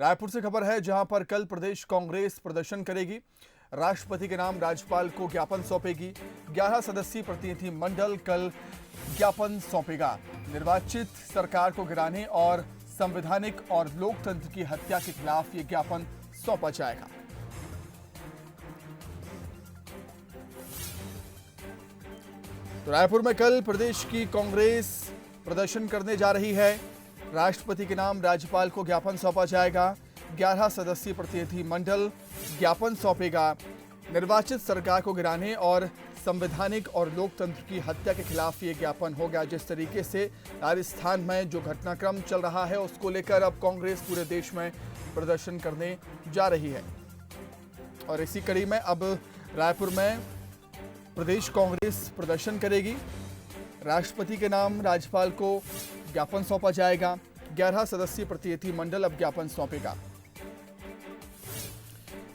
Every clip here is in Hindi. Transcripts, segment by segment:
रायपुर से खबर है जहां पर कल प्रदेश कांग्रेस प्रदर्शन करेगी। राष्ट्रपति के नाम राज्यपाल को ज्ञापन सौंपेगी। 11 सदस्यीय प्रतिनिधि मंडल कल ज्ञापन सौंपेगा। निर्वाचित सरकार को गिराने और संवैधानिक और लोकतंत्र की हत्या के खिलाफ ये ज्ञापन सौंपा जाएगा। तो रायपुर में कल प्रदेश की कांग्रेस प्रदर्शन करने जा रही है। राष्ट्रपति के नाम राज्यपाल को ज्ञापन सौंपा जाएगा। 11 सदस्यीय प्रतिनिधि मंडल ज्ञापन सौंपेगा। निर्वाचित सरकार को गिराने और संवैधानिक और लोकतंत्र की हत्या के खिलाफ ये ज्ञापन होगा। जिस तरीके से राजस्थान में जो घटनाक्रम चल रहा है उसको लेकर अब कांग्रेस पूरे देश में प्रदर्शन करने जा रही है और इसी कड़ी में अब रायपुर में प्रदेश कांग्रेस प्रदर्शन करेगी। राष्ट्रपति के नाम राज्यपाल को ज्ञापन सौंपा जाएगा। 11 सदस्यीय प्रतिनिधि मंडल अब ज्ञापन सौंपेगा।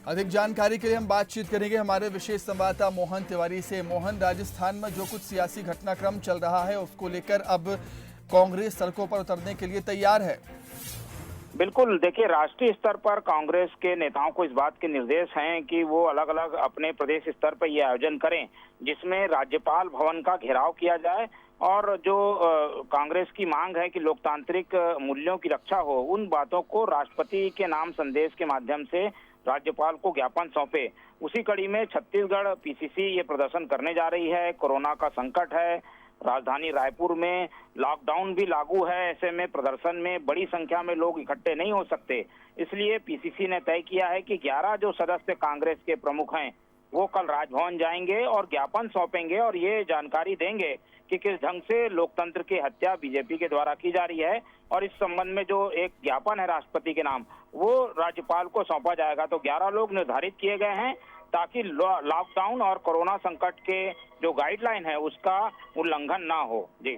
अधिक जानकारी के लिए हम बातचीत करेंगे हमारे विशेष संवाददाता मोहन तिवारी से। मोहन, राजस्थान में जो कुछ सियासी घटनाक्रम चल रहा है उसको लेकर अब कांग्रेस सड़कों पर उतरने के लिए तैयार है। बिल्कुल, देखिए, राष्ट्रीय स्तर पर कांग्रेस के नेताओं को इस बात के निर्देश हैं कि वो अलग अलग अपने प्रदेश स्तर पर ये आयोजन करें जिसमें राज्यपाल भवन का घेराव किया जाए और जो कांग्रेस की मांग है कि लोकतांत्रिक मूल्यों की रक्षा हो, उन बातों को राष्ट्रपति के नाम संदेश के माध्यम से राज्यपाल को ज्ञापन सौंपे। उसी कड़ी में छत्तीसगढ़ पीसीसी ये प्रदर्शन करने जा रही है। कोरोना का संकट है, राजधानी रायपुर में लॉकडाउन भी लागू है, ऐसे में प्रदर्शन में बड़ी संख्या में लोग इकट्ठे नहीं हो सकते। इसलिए पीसीसी ने तय किया है कि 11 जो सदस्य कांग्रेस के प्रमुख हैं वो कल राजभवन जाएंगे और ज्ञापन सौंपेंगे और ये जानकारी देंगे कि किस ढंग से लोकतंत्र की हत्या बीजेपी के द्वारा की जा रही है और इस संबंध में जो एक ज्ञापन है राष्ट्रपति के नाम वो राज्यपाल को सौंपा जाएगा। तो 11 लोग निर्धारित किए गए हैं ताकि लॉकडाउन और कोरोना संकट के जो गाइडलाइन है उसका उल्लंघन ना हो। जी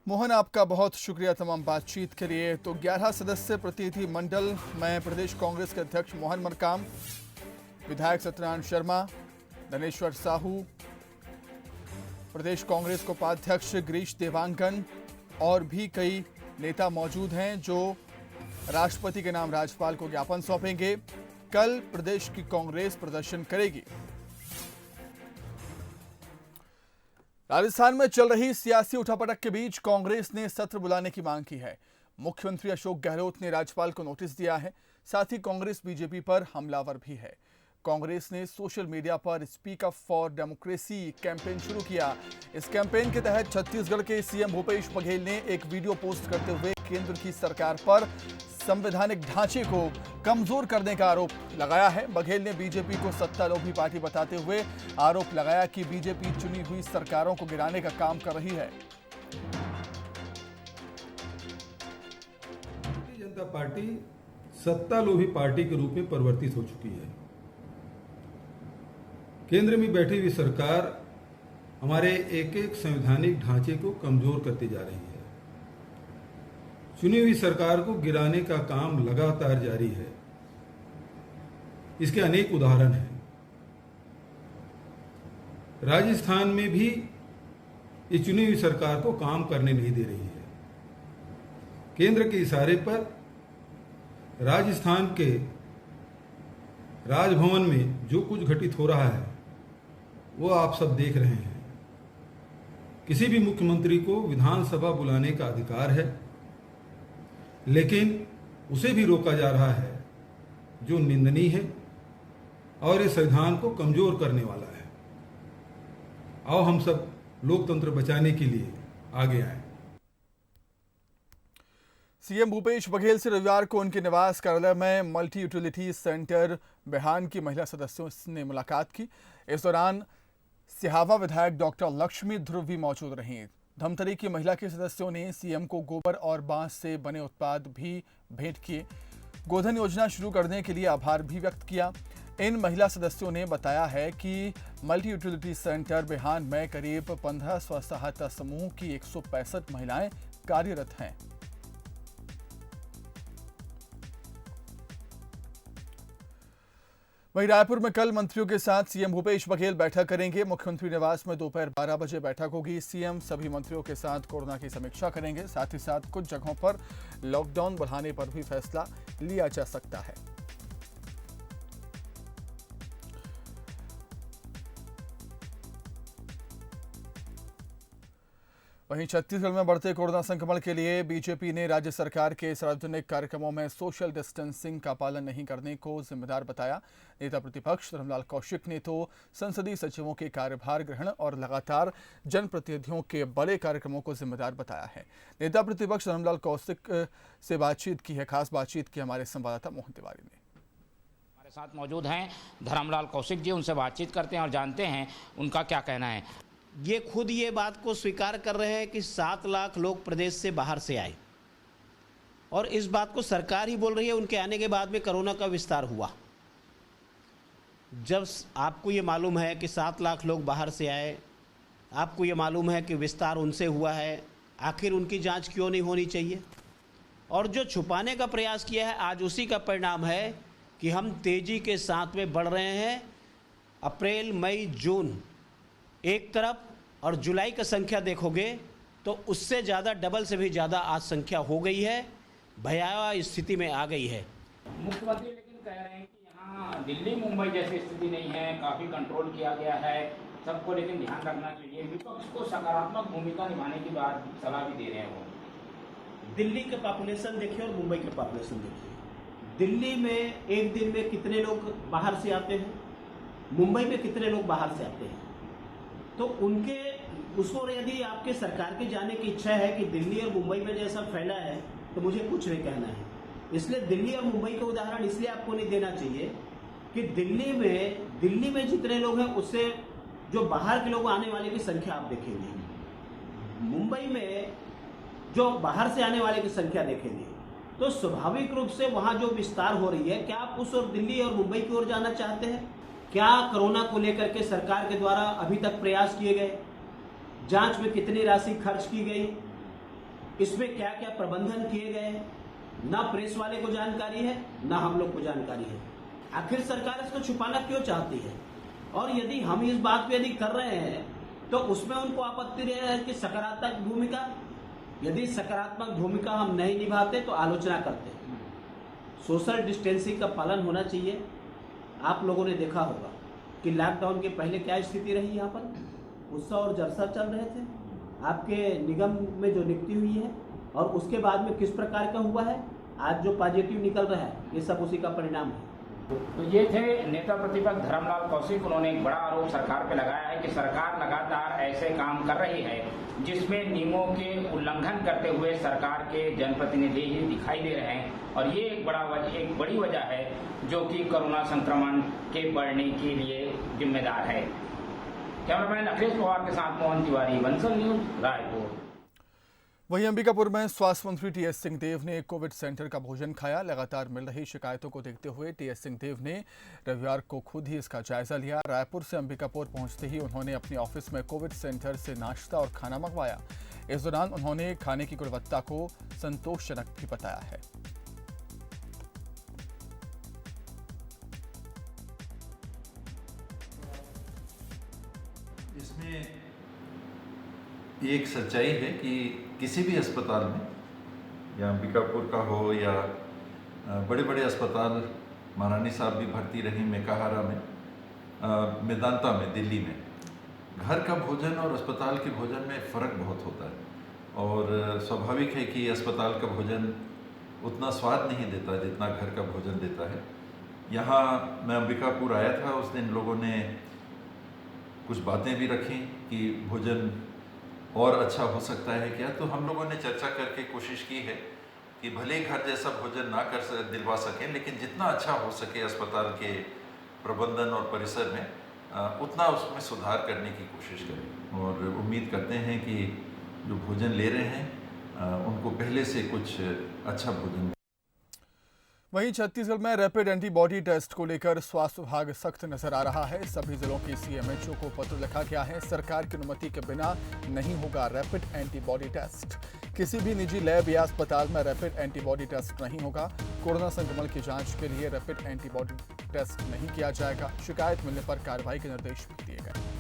मोहन, आपका बहुत शुक्रिया तमाम बातचीत के लिए। तो 11 सदस्य प्रतिनिधि मंडल में प्रदेश कांग्रेस के अध्यक्ष मोहन मरकाम, विधायक सत्यनारायण शर्मा, धनेश्वर साहू, प्रदेश कांग्रेस को उपाध्यक्ष गिरीश देवांगन और भी कई नेता मौजूद हैं जो राष्ट्रपति के नाम राज्यपाल को ज्ञापन सौंपेंगे। कल प्रदेश की कांग्रेस प्रदर्शन करेगी। राजस्थान में चल रही सियासी उठापटक के बीच कांग्रेस ने सत्र बुलाने की मांग की है। मुख्यमंत्री अशोक गहलोत ने राज्यपाल को नोटिस दिया है। साथ ही कांग्रेस बीजेपी पर हमलावर भी है। कांग्रेस ने सोशल मीडिया पर speak up for democracy campaign शुरू किया। इस कैंपेन के तहत छत्तीसगढ़ के सीएम भूपेश बघेल ने एक वीडियो पोस्ट करते हुए केंद्र की सरकार पर संवैधानिक ढांचे को कमजोर करने का आरोप लगाया है। बघेल ने बीजेपी को सत्तालोभी पार्टी बताते हुए आरोप लगाया कि बीजेपी चुनी हुई सरकारों को गिराने का काम कर रही है। भारतीय जनता पार्टी सत्तालोभी पार्टी के रूप में परिवर्तित हो चुकी है। केंद्र में बैठी हुई सरकार हमारे एक एक संवैधानिक ढांचे को कमजोर करती जा रही है। चुनी हुई सरकार को गिराने का काम लगातार जारी है। इसके अनेक उदाहरण हैं। राजस्थान में भी ये चुनी हुई सरकार को काम करने नहीं दे रही है। केंद्र के इशारे पर राजस्थान के राजभवन में जो कुछ घटित हो रहा है वो आप सब देख रहे हैं। किसी भी मुख्यमंत्री को विधानसभा बुलाने का अधिकार है, लेकिन उसे भी रोका जा रहा है, जो निंदनीय है और इस संविधान को कमजोर करने वाला है। आओ हम सब लोकतंत्र बचाने के लिए आगे आए। सीएम भूपेश बघेल से रविवार को उनके निवास कार्यालय में मल्टी यूटिलिटी सेंटर बिहान की महिला सदस्यों ने मुलाकात की। इस दौरान सिहावा विधायक डॉक्टर लक्ष्मी ध्रुव भी मौजूद रहीं। धमतरी की महिला के सदस्यों ने सीएम को गोबर और बांस से बने उत्पाद भी भेंट किए। गोधन योजना शुरू करने के लिए आभार भी व्यक्त किया। इन महिला सदस्यों ने बताया है कि मल्टी यूटिलिटी सेंटर बिहान में करीब 15 स्व सहायता समूह की 165 महिलाएं कार्यरत हैं। वहीं रायपुर में कल मंत्रियों के साथ सीएम भूपेश बघेल बैठक करेंगे। मुख्यमंत्री निवास में दोपहर 12 बजे बैठक होगी। सीएम सभी मंत्रियों के साथ कोरोना की समीक्षा करेंगे। साथ ही साथ कुछ जगहों पर लॉकडाउन बढ़ाने पर भी फैसला लिया जा सकता है। वहीं छत्तीसगढ़ में बढ़ते कोरोना संक्रमण के लिए बीजेपी ने राज्य सरकार के सार्वजनिक कार्यक्रमों में सोशल डिस्टेंसिंग का पालन नहीं करने को जिम्मेदार बताया। नेता प्रतिपक्ष धर्मलाल कौशिक ने तो संसदीय सचिवों के कार्यभार ग्रहण और लगातार जनप्रतिनिधियों के बड़े कार्यक्रमों को जिम्मेदार बताया है। नेता प्रतिपक्ष धर्मलाल कौशिक से बातचीत की है, खास बातचीत की हमारे संवाददाता मोहन तिवारी ने। हमारे साथ मौजूद हैं धर्मलाल कौशिक जी, उनसे बातचीत करते हैं और जानते हैं उनका क्या कहना है। ये खुद ये बात को स्वीकार कर रहे हैं कि 7 लाख लोग प्रदेश से बाहर से आए और इस बात को सरकार ही बोल रही है। उनके आने के बाद में कोरोना का विस्तार हुआ। जब आपको ये मालूम है कि 7 लाख लोग बाहर से आए, आपको ये मालूम है कि विस्तार उनसे हुआ है, आखिर उनकी जांच क्यों नहीं होनी चाहिए? और जो छुपाने का प्रयास किया है, आज उसी का परिणाम है कि हम तेज़ी के साथ में बढ़ रहे हैं। अप्रैल, मई, जून एक तरफ और जुलाई का संख्या देखोगे तो उससे ज़्यादा, डबल से भी ज़्यादा आज संख्या हो गई है, भयावह स्थिति में आ गई है। मुख्यमंत्री लेकिन कह रहे हैं कि यहाँ दिल्ली मुंबई जैसी स्थिति नहीं है, काफ़ी कंट्रोल किया गया है, सबको लेकिन ध्यान रखना चाहिए। विपक्ष को सकारात्मक भूमिका निभाने की बात सलाह भी दे रहे हैं वो। दिल्ली के पॉपुलेशन देखिए और मुंबई के पॉपुलेशन देखिए। दिल्ली में एक दिन में कितने लोग बाहर से आते हैं, मुंबई में कितने लोग बाहर से आते हैं। तो उनके उसको यदि आपके सरकार के जाने की इच्छा है कि दिल्ली और मुंबई में जैसा फैला है तो मुझे कुछ नहीं कहना है। इसलिए दिल्ली और मुंबई का उदाहरण इसलिए आपको नहीं देना चाहिए कि दिल्ली में जितने लोग हैं उससे जो बाहर के लोग आने वाले की संख्या आप देखेंगे, मुंबई में जो बाहर से आने वाले की संख्या देखेंगे तो स्वाभाविक रूप से वहां जो विस्तार हो रही है, क्या आप उस और दिल्ली और मुंबई की ओर जाना चाहते हैं? क्या कोरोना को लेकर के सरकार के द्वारा अभी तक प्रयास किए गए? जांच में कितनी राशि खर्च की गई? इसमें क्या क्या प्रबंधन किए गए? ना प्रेस वाले को जानकारी है, ना हम लोग को जानकारी है। आखिर सरकार इसको छुपाना क्यों चाहती है? और यदि हम इस बात पे यदि कर रहे हैं तो उसमें उनको आपत्ति रह है कि सकारात्मक भूमिका, यदि सकारात्मक भूमिका हम नहीं निभाते तो आलोचना करते हैं। सोशल डिस्टेंसिंग का पालन होना चाहिए। आप लोगों ने देखा होगा कि लॉकडाउन के पहले क्या स्थिति रही, यहाँ पर उत्सव और जलसा चल रहे थे, आपके निगम में जो नियुक्ति हुई है, और उसके बाद में किस प्रकार का हुआ है, आज जो पॉजिटिव निकल रहा है, ये सब उसी का परिणाम है। तो ये थे नेता प्रतिपक्ष धर्मलाल कौशिक। उन्होंने एक बड़ा आरोप सरकार पे लगाया है कि सरकार लगातार ऐसे काम कर रही है जिसमें नियमों के उल्लंघन करते हुए सरकार के जनप्रतिनिधि ही दिखाई दे रहे हैं, और ये एक बड़ी वजह है जो कि कोरोना संक्रमण के बढ़ने के लिए जिम्मेदार है। कैमरामैन अखिलेश पवार के साथ मोहन तिवारी, बंसल न्यूज, रायपुर। वहीं अंबिकापुर में स्वास्थ्य मंत्री टीएस सिंहदेव ने कोविड सेंटर का भोजन खाया। लगातार मिल रही शिकायतों को देखते हुए टीएस सिंहदेव ने रविवार को खुद ही इसका जायजा लिया। रायपुर से अंबिकापुर पहुंचते ही उन्होंने अपने ऑफिस में कोविड सेंटर से नाश्ता और खाना मंगवाया। इस दौरान उन्होंने खाने की गुणवत्ता को संतोषजनक भी बताया है। इसमें एक सच्चाई है कि किसी भी अस्पताल में, या अंबिकापुर का हो या बड़े बड़े अस्पताल, महारानी साहब भी भर्ती रही मेकाहारा में, मेदांता में, दिल्ली में, घर का भोजन और अस्पताल के भोजन में फ़र्क बहुत होता है। और स्वाभाविक है कि अस्पताल का भोजन उतना स्वाद नहीं देता जितना घर का भोजन देता है। यहाँ मैं अंबिकापुर आया था, उस दिन लोगों ने कुछ बातें भी रखी कि भोजन और अच्छा हो सकता है क्या। तो हम लोगों ने चर्चा करके कोशिश की है कि भले घर जैसा भोजन ना दिलवा सकें, लेकिन जितना अच्छा हो सके अस्पताल के प्रबंधन और परिसर में, उतना उसमें सुधार करने की कोशिश करें। और उम्मीद करते हैं कि जो भोजन ले रहे हैं उनको पहले से कुछ अच्छा भोजन। वहीं छत्तीसगढ़ में रैपिड एंटीबॉडी टेस्ट को लेकर स्वास्थ्य विभाग सख्त नजर आ रहा है। सभी जिलों की सीएमएचओ को पत्र लिखा गया है। सरकार की अनुमति के बिना नहीं होगा रैपिड एंटीबॉडी टेस्ट। किसी भी निजी लैब या अस्पताल में रैपिड एंटीबॉडी टेस्ट नहीं होगा। कोरोना संक्रमण की जांच के लिए रैपिड एंटीबॉडी टेस्ट नहीं किया जाएगा। शिकायत मिलने पर कार्रवाई के निर्देश भी दिए गए।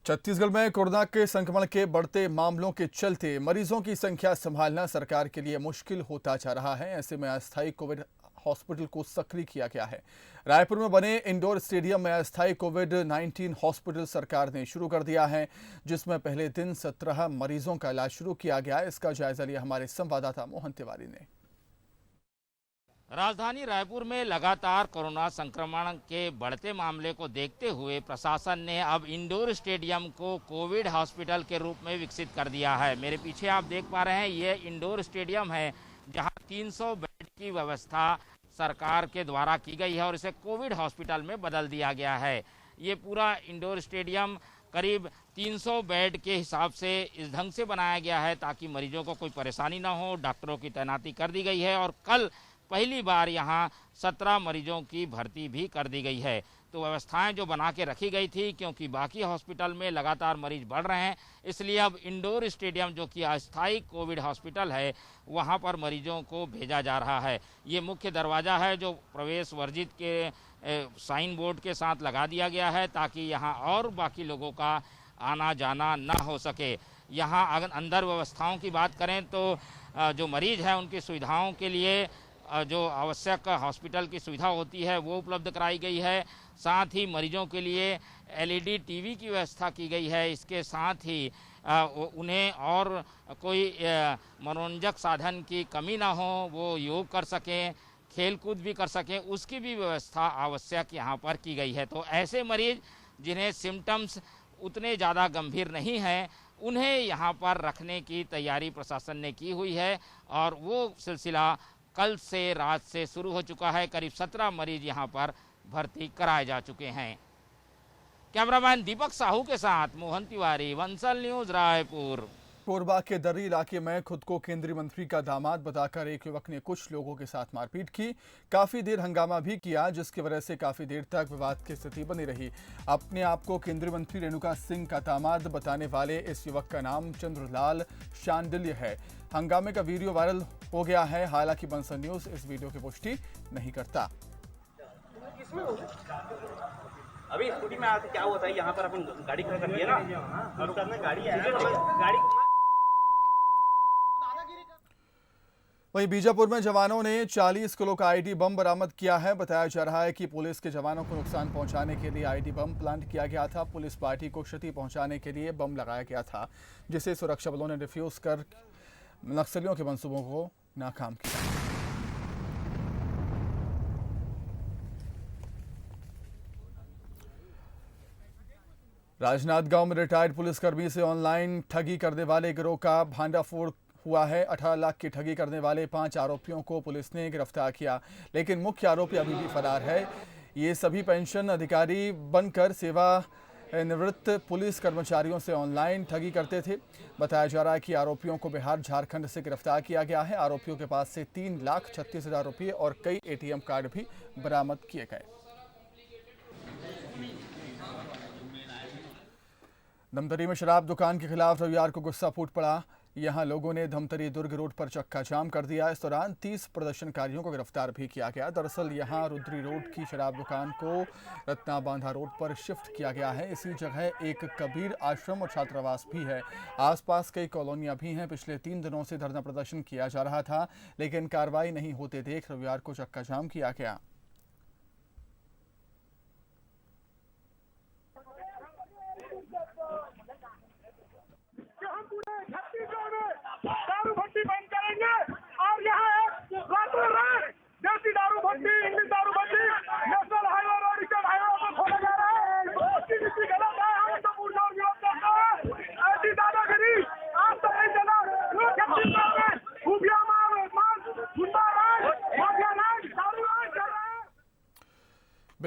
छत्तीसगढ़ में कोरोना के संक्रमण के बढ़ते मामलों के चलते मरीजों की संख्या संभालना सरकार के लिए मुश्किल होता जा रहा है। ऐसे में अस्थायी कोविड हॉस्पिटल को सक्रिय किया गया है। रायपुर में बने इंडोर स्टेडियम में अस्थायी कोविड-19 हॉस्पिटल सरकार ने शुरू कर दिया है, जिसमें पहले दिन 17 मरीजों का इलाज शुरू किया गया। इसका जायजा लिया हमारे संवाददाता मोहन तिवारी ने। राजधानी रायपुर में लगातार कोरोना संक्रमण के बढ़ते मामले को देखते हुए प्रशासन ने अब इंडोर स्टेडियम को कोविड हॉस्पिटल के रूप में विकसित कर दिया है। मेरे पीछे आप देख पा रहे हैं, ये इंडोर स्टेडियम है जहां 300 बेड की व्यवस्था सरकार के द्वारा की गई है और इसे कोविड हॉस्पिटल में बदल दिया गया है। ये पूरा इंडोर स्टेडियम करीब 300 बेड के हिसाब से इस ढंग से बनाया गया है ताकि मरीजों को कोई परेशानी ना हो। डॉक्टरों की तैनाती कर दी गई है और कल पहली बार यहाँ 17 मरीजों की भर्ती भी कर दी गई है। तो व्यवस्थाएं जो बना के रखी गई थी, क्योंकि बाकी हॉस्पिटल में लगातार मरीज बढ़ रहे हैं, इसलिए अब इंडोर स्टेडियम जो कि अस्थायी कोविड हॉस्पिटल है वहाँ पर मरीजों को भेजा जा रहा है। ये मुख्य दरवाज़ा है जो प्रवेश वर्जित के साइन बोर्ड के साथ लगा दिया गया है ताकि यहाँ और बाकी लोगों का आना जाना न हो सके। यहाँ अगर अंदर व्यवस्थाओं की बात करें तो जो मरीज हैं उनकी सुविधाओं के लिए जो आवश्यक हॉस्पिटल की सुविधा होती है वो उपलब्ध कराई गई है। साथ ही मरीजों के लिए एलईडी टीवी की व्यवस्था की गई है। इसके साथ ही उन्हें और कोई मनोरंजक साधन की कमी ना हो, वो योग कर सकें, खेलकूद भी कर सकें, उसकी भी व्यवस्था आवश्यक यहाँ पर की गई है। तो ऐसे मरीज जिन्हें सिम्टम्स उतने ज़्यादा गंभीर नहीं हैं, उन्हें यहाँ पर रखने की तैयारी प्रशासन ने की हुई है और वो सिलसिला कल से रात से शुरू हो चुका है। करीब 17 मरीज यहाँ पर भर्ती कराए जा चुके हैं। कैमरामैन दीपक साहू के साथ मोहन तिवारी, वंसल न्यूज, रायपुर। कोरबा के दर्री इलाके में खुद को केंद्रीय मंत्री का दामाद बताकर एक युवक ने कुछ लोगों के साथ मारपीट की। काफी देर हंगामा भी किया, जिसकी वजह से काफी देर तक विवाद की स्थिति बनी रही। अपने आप को केंद्रीय मंत्री रेणुका सिंह का दामाद बताने वाले इस युवक का नाम चंद्रलाल शांडिल्य है। हंगामे का वीडियो वायरल हो गया है। हालांकि बंसल न्यूज इस वीडियो की पुष्टि नहीं करता। अभी स्कूटी में आते क्या हुआ था, यहाँ पर अपन गाड़ी खड़ा कर दिया ना, और उसने गाड़ी वहीं बीजापुर में जवानों ने 40 किलो का आईडी बम बरामद किया है। बताया जा रहा है कि पुलिस के जवानों को नुकसान पहुंचाने के लिए आईडी बम प्लांट किया गया था। पुलिस पार्टी को क्षति पहुंचाने के लिए बम लगाया गया था, जिसे सुरक्षा बलों ने डिफ्यूज कर नक्सलियों के मंसूबों को नाकाम किया। राजनांदगांव में रिटायर्ड पुलिसकर्मी से ऑनलाइन ठगी करने वाले गिरोह का भांडाफोड़ हुआ है। 18 लाख की ठगी करने वाले 5 आरोपियों को पुलिस ने गिरफ्तार किया, लेकिन मुख्य आरोपी अभी भी फरार है। ये सभी पेंशन अधिकारी बनकर सेवा निवृत्त पुलिस कर्मचारियों से ऑनलाइन ठगी करते थे। बताया जा रहा है कि आरोपियों को बिहार झारखंड से गिरफ्तार किया गया है। आरोपियों के पास से 3,36,000 रुपये और कई एटीएम कार्ड भी बरामद किए गए। धमतरी में शराब दुकान के खिलाफ रविवार को गुस्सा फूट पड़ा। यहां लोगों ने धमतरी दुर्ग रोड पर चक्का जाम कर दिया। इस दौरान 30 प्रदर्शनकारियों को गिरफ्तार भी किया गया। दरअसल यहां रुद्री रोड की शराब दुकान को रत्ना बांधा रोड पर शिफ्ट किया गया है। इसी जगह एक कबीर आश्रम और छात्रावास भी है। आसपास कई कॉलोनियां भी हैं। पिछले 3 दिनों से धरना प्रदर्शन किया जा रहा था, लेकिन कार्रवाई नहीं होते देख रविवार को चक्का जाम किया गया। दारू भट्टी बंद करेंगे और यहाँ देसी दारू भट्टी, इंग्लिश दारू भट्टी, national highway road state highway पर खोला जा रहा है। उसकी नीति गलत है, हम तो पूर्ण विरोध करते हैं। ऐसी दादागिरी आज तक नहीं चला। लोग छत्तीसगढ़ में खुफिया मार, गुंडा राज, माफिया राज, दारू राज कर रहे हैं।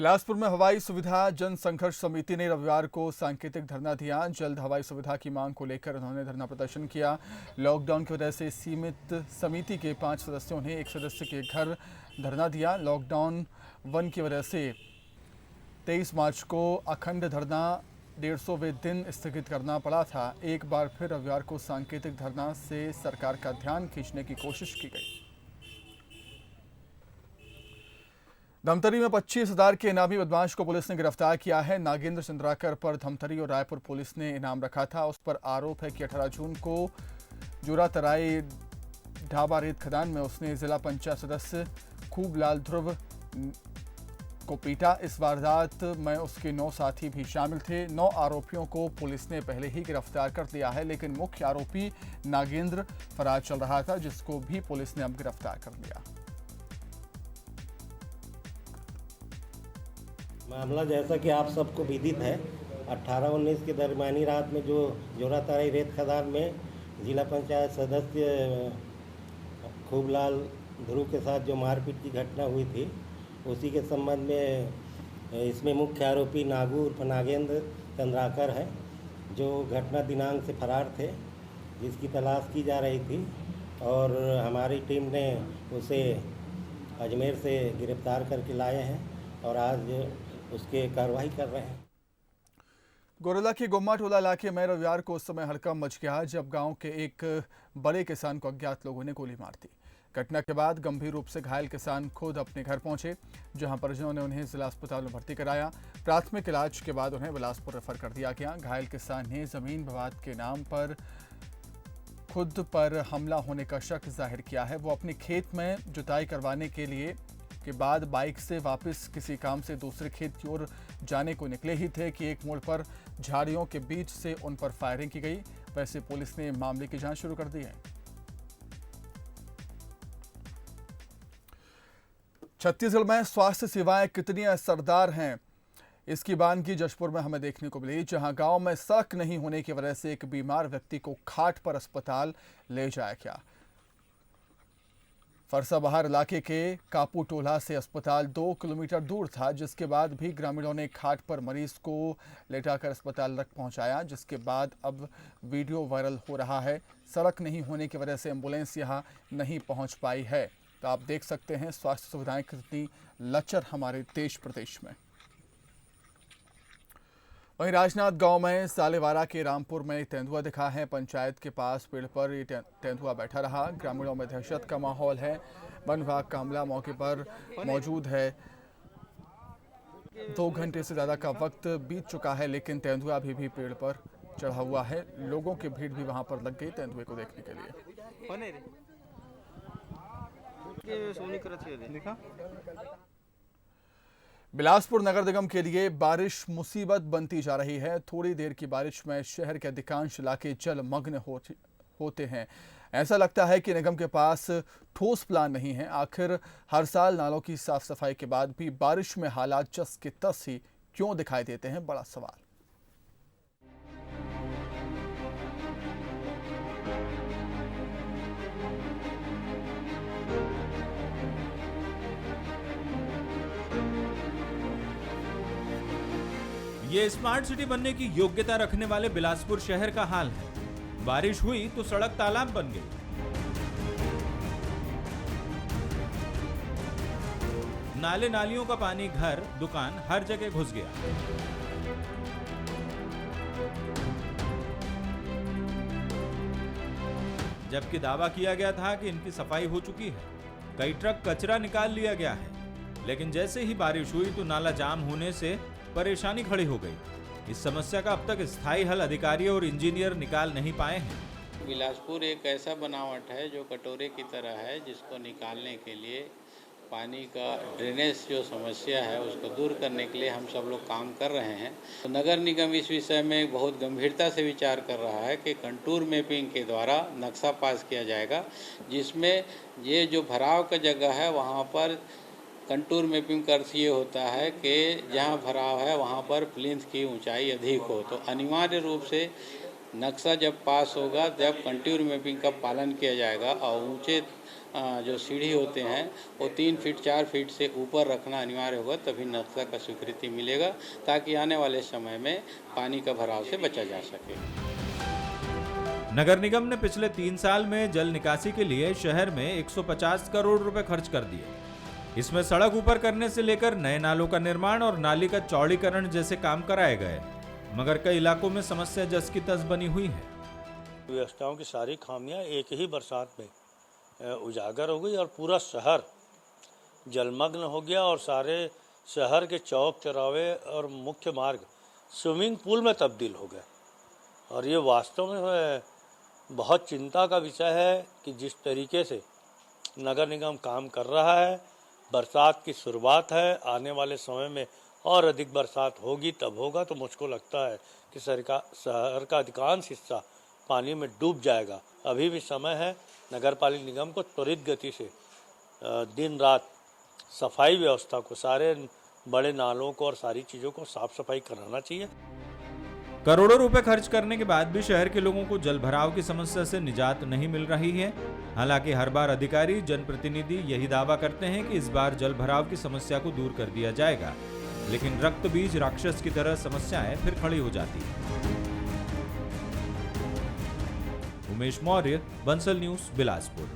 बिलासपुर में हवाई सुविधा जन संघर्ष समिति ने रविवार को सांकेतिक धरना दिया। जल्द हवाई सुविधा की मांग को लेकर उन्होंने धरना प्रदर्शन किया। लॉकडाउन की वजह से सीमित समिति के 5 सदस्यों ने एक सदस्य के घर धरना दिया। लॉकडाउन 1 की वजह से 23 मार्च को अखंड धरना 150वें दिन स्थगित करना पड़ा था। एक बार फिर रविवार को सांकेतिक धरना से सरकार का ध्यान खींचने की कोशिश की गई। धमतरी में 25,000 के इनामी बदमाश को पुलिस ने गिरफ्तार किया है। नागेंद्र चंद्राकर पर धमतरी और रायपुर पुलिस ने इनाम रखा था। उस पर आरोप है कि 18 जून को जोरा तराई ढाबा रेत खदान में उसने जिला पंचायत सदस्य खूबलाल ध्रुव को पीटा। इस वारदात में उसके 9 साथी भी शामिल थे। 9 आरोपियों को पुलिस ने पहले ही गिरफ्तार कर लिया है, लेकिन मुख्य आरोपी नागेंद्र फरार चल रहा था, जिसको भी पुलिस ने अब गिरफ्तार कर लिया। मामला जैसा कि आप सबको विदित है, 18-19 के दरमियानी रात में जो जोरा तराई रेत खदान में जिला पंचायत सदस्य खूबलाल ध्रुव के साथ जो मारपीट की घटना हुई थी, उसी के संबंध में इसमें मुख्य आरोपी नागू उर्फ नागेंद्र चंद्राकर है, जो घटना दिनांक से फरार थे, जिसकी तलाश की जा रही थी और हमारी टीम ने उसे अजमेर से गिरफ्तार करके लाए हैं और आज उसके कार्रवाई कर रहे हैं। गोरेला के गोम्मा टोला इलाके में रविवार को उस समय हड़कंप मच गया जब गांव के एक बड़े किसान को अज्ञात लोगों ने गोली मार दी। घटना के बाद गंभीर रूप से घायल किसान खुद अपने घर पहुंचे, जहां परिजनों ने उन्हें जिला अस्पताल में भर्ती कराया। प्राथमिक इलाज के बाद उन्हें बिलासपुर रेफर कर दिया गया। घायल किसान ने जमीन विवाद के नाम पर खुद पर हमला होने का शक जाहिर किया है। वो अपने खेत में जुताई करवाने के बाद बाइक से वापस किसी काम से दूसरे खेत की ओर जाने को निकले ही थे कि एक मोड़ पर झाड़ियों के बीच से उन पर फायरिंग की गई। वैसे पुलिस ने मामले की जांच शुरू कर दी है। छत्तीसगढ़ में स्वास्थ्य सेवाएं कितनी असरदार हैं, इसकी बानगी जशपुर में हमें देखने को मिली, जहां गांव में सड़क नहीं होने की वजह से एक बीमार व्यक्ति को खाट पर अस्पताल ले जाया गया। फरसाबहार इलाके के कापू टोला से अस्पताल 2 किलोमीटर दूर था, जिसके बाद भी ग्रामीणों ने खाट पर मरीज को लेटाकर अस्पताल तक पहुंचाया, जिसके बाद अब वीडियो वायरल हो रहा है। सड़क नहीं होने की वजह से एम्बुलेंस यहां नहीं पहुंच पाई है। तो आप देख सकते हैं स्वास्थ्य सुविधाएं कितनी लचर हमारे देश प्रदेश में। वहीं राजनाथ गांव में सालेवारा के रामपुर में तेंदुआ दिखा है। पंचायत के पास पेड़ पर ये तेंदुआ बैठा रहा। ग्रामीणों में दहशत का माहौल है। वन विभाग का अमला मौके पर मौजूद है। 2 घंटे से ज़्यादा का वक्त बीत चुका है, लेकिन तेंदुआ अभी भी पेड़ पर चढ़ा हुआ है। लोगों की भीड़ भी वहां पर लग गई तेंदुए को देखने के लिए। बिलासपुर नगर निगम के लिए बारिश मुसीबत बनती जा रही है। थोड़ी देर की बारिश में शहर के अधिकांश इलाके जलमग्न होते हैं। ऐसा लगता है कि निगम के पास ठोस प्लान नहीं है। आखिर हर साल नालों की साफ सफाई के बाद भी बारिश में हालात जस के तस ही क्यों दिखाई देते हैं, बड़ा सवाल। ये स्मार्ट सिटी बनने की योग्यता रखने वाले बिलासपुर शहर का हाल है। बारिश हुई तो सड़क तालाब बन गई। नाले नालियों का पानी घर, दुकान हर जगह घुस गया। जबकि दावा किया गया था कि इनकी सफाई हो चुकी है। कई ट्रक कचरा निकाल लिया गया है, लेकिन जैसे ही बारिश हुई तो नाला जाम होने से परेशानी खड़ी हो गई। इस समस्या का अब तक स्थायी हल अधिकारी और इंजीनियर निकाल नहीं पाए हैं। बिलासपुर एक ऐसा बनावट है जो कटोरे की तरह है, जिसको निकालने के लिए पानी का ड्रेनेज जो समस्या है उसको दूर करने के लिए हम सब लोग काम कर रहे हैं। तो नगर निगम इस विषय में बहुत गंभीरता से विचार कर रहा है कि कंटूर मैपिंग के द्वारा नक्शा पास किया जाएगा, जिसमें ये जो भराव का जगह है वहाँ पर कंटूर मैपिंग का अर्थ ये होता है कि जहाँ भराव है वहाँ पर प्लिंथ की ऊंचाई अधिक हो, तो अनिवार्य रूप से नक्शा जब पास होगा, जब कंट्यूर मैपिंग का पालन किया जाएगा और ऊंचे जो सीढ़ी होते हैं वो 3 फीट 4 फीट से ऊपर रखना अनिवार्य होगा, तभी नक्शा का स्वीकृति मिलेगा, ताकि आने वाले समय में पानी का भराव से बचा जा सके। नगर निगम ने पिछले 3 साल में जल निकासी के लिए शहर में 150 करोड़ रुपए खर्च कर दिए। इसमें सड़क ऊपर करने से लेकर नए नालों का निर्माण और नाली का चौड़ीकरण जैसे काम कराए गए, मगर कई इलाकों में समस्या जस की तस बनी हुई है। व्यवस्थाओं की सारी खामियां एक ही बरसात में उजागर हो गई और पूरा शहर जलमग्न हो गया और सारे शहर के चौक चौराहे और मुख्य मार्ग स्विमिंग पूल में तब्दील हो गए। और ये वास्तव में बहुत चिंता का विषय है कि जिस तरीके से नगर निगम काम कर रहा है, बरसात की शुरुआत है, आने वाले समय में और अधिक बरसात होगी तब होगा, तो मुझको लगता है कि शहर का अधिकांश हिस्सा पानी में डूब जाएगा। अभी भी समय है, नगर पालिका निगम को त्वरित गति से दिन रात सफाई व्यवस्था को, सारे बड़े नालों को और सारी चीज़ों को साफ सफाई कराना चाहिए। करोड़ों रुपए खर्च करने के बाद भी शहर के लोगों को जल भराव की समस्या से निजात नहीं मिल रही है। हालांकि हर बार अधिकारी जनप्रतिनिधि यही दावा करते हैं कि इस बार जल भराव की समस्या को दूर कर दिया जाएगा, लेकिन रक्त बीज राक्षस की तरह समस्याएं फिर खड़ी हो जाती है। उमेश मौर्य, बंसल न्यूज, बिलासपुर।